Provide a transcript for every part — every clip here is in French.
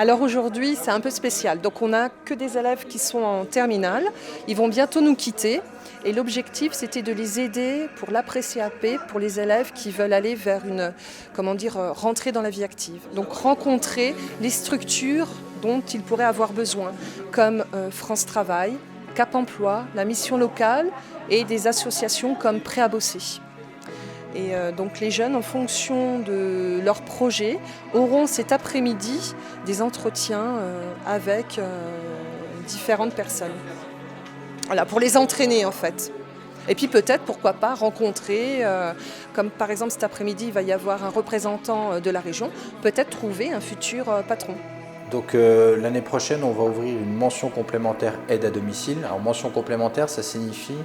Alors aujourd'hui, c'est un peu spécial. Donc on n'a que des élèves qui sont en terminale. Ils vont bientôt nous quitter. Et l'objectif, c'était de les aider pour l'après-CAP, pour les élèves qui veulent aller vers rentrer dans la vie active. Donc rencontrer les structures dont ils pourraient avoir besoin, comme France Travail, Cap Emploi, la mission locale et des associations comme Prêt à bosser. Et donc les jeunes, en fonction de leur projet, auront cet après-midi des entretiens avec différentes personnes. Voilà, pour les entraîner en fait. Et puis peut-être, pourquoi pas, rencontrer, comme par exemple cet après-midi, il va y avoir un représentant de la région, peut-être trouver un futur patron. Donc l'année prochaine, on va ouvrir une mention complémentaire aide à domicile. Alors mention complémentaire, ça signifie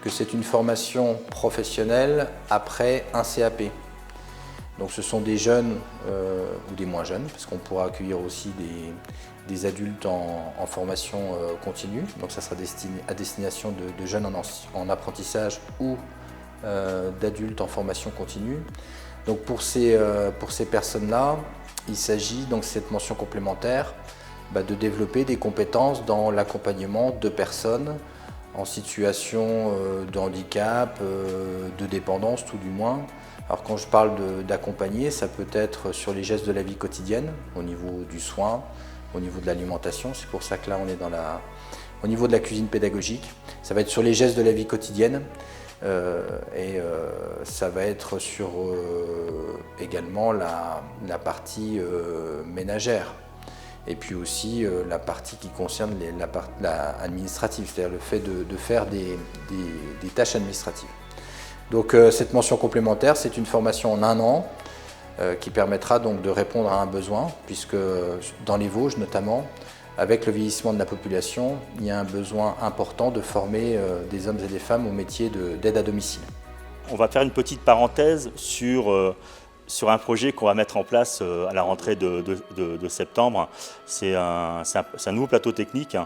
que c'est une formation professionnelle après un CAP. Donc ce sont des jeunes ou des moins jeunes, parce qu'on pourra accueillir aussi des adultes en formation continue. Donc ça sera à destination de jeunes en apprentissage ou d'adultes en formation continue. Donc pour ces personnes-là, il s'agit, donc cette mention complémentaire, de développer des compétences dans l'accompagnement de personnes en situation de handicap, de dépendance tout du moins. Alors quand je parle d'accompagner, ça peut être sur les gestes de la vie quotidienne, au niveau du soin, au niveau de l'alimentation. C'est pour ça que là on est au niveau de la cuisine pédagogique. Ça va être sur les gestes de la vie quotidienne ça va être sur également la partie ménagère. Et puis aussi la partie qui concerne l'administratif, c'est-à-dire le fait de faire des tâches administratives. Donc cette mention complémentaire, c'est une formation en 1 an qui permettra donc de répondre à un besoin, puisque dans les Vosges notamment, avec le vieillissement de la population, il y a un besoin important de former des hommes et des femmes au métier d'aide à domicile. On va faire une petite parenthèse sur un projet qu'on va mettre en place à la rentrée de septembre. C'est un nouveau plateau technique.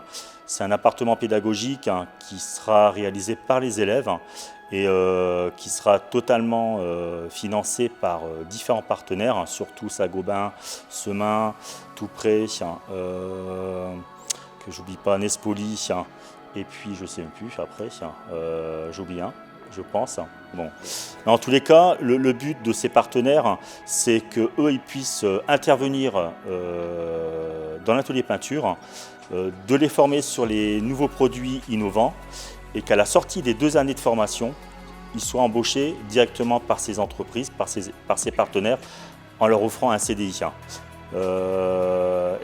C'est un appartement pédagogique qui sera réalisé par les élèves et qui sera totalement financé par différents partenaires, surtout Saint-Gobain, Semin, Toutpré, que j'oublie pas, Nespoli, et puis je sais même plus après, j'oublie un. Je pense. Bon. En tous les cas, le but de ces partenaires, c'est qu'eux, ils puissent intervenir dans l'atelier peinture, de les former sur les nouveaux produits innovants et qu'à la sortie des 2 années de formation, ils soient embauchés directement par ces entreprises, par ces partenaires, en leur offrant un CDI.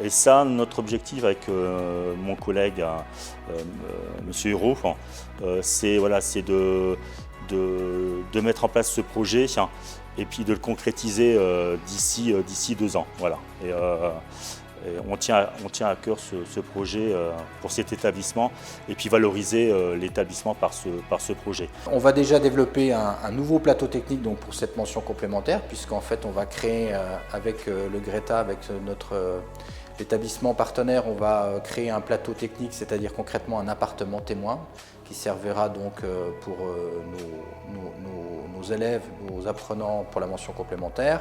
Et ça, notre objectif avec mon collègue Monsieur Hérault, c'est de mettre en place ce projet et puis de le concrétiser d'ici 2 ans. Voilà. Et on tient à cœur ce projet pour cet établissement et puis valoriser l'établissement par ce projet. On va déjà développer un nouveau plateau technique donc pour cette mention complémentaire, puisqu'en fait on va créer avec le Greta, avec notre établissement partenaire, on va créer un plateau technique, c'est-à-dire concrètement un appartement témoin qui servira donc pour nos élèves, nos apprenants pour la mention complémentaire.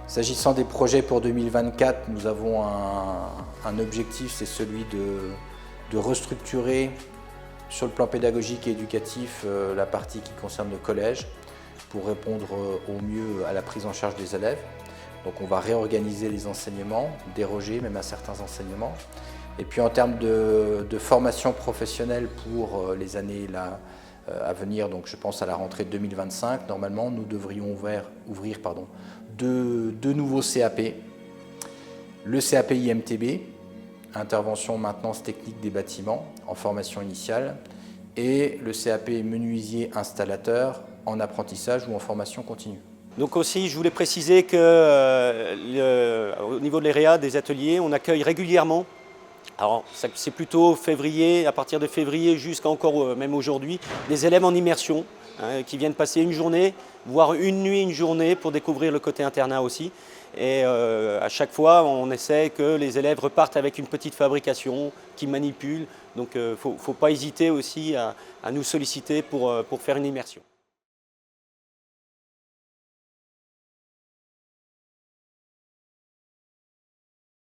S'agissant des projets pour 2024, nous avons un objectif, c'est celui de restructurer sur le plan pédagogique et éducatif la partie qui concerne le collège pour répondre au mieux à la prise en charge des élèves. Donc on va réorganiser les enseignements, déroger même à certains enseignements. Et puis en termes de formation professionnelle pour les années à venir, donc je pense à la rentrée 2025, normalement nous devrions ouvrir deux nouveaux CAP. Le CAP IMTB, intervention maintenance technique des bâtiments en formation initiale, et le CAP menuisier installateur en apprentissage ou en formation continue. Donc aussi, je voulais préciser qu'au niveau de l'EREA, des ateliers, on accueille régulièrement. Alors c'est plutôt février, à partir de février jusqu'à encore même aujourd'hui, des élèves en immersion qui viennent passer une journée, voire une nuit, une journée pour découvrir le côté internat aussi. Et à chaque fois, on essaie que les élèves repartent avec une petite fabrication qu'ils manipulent. Donc il ne faut pas hésiter aussi à nous solliciter pour faire une immersion.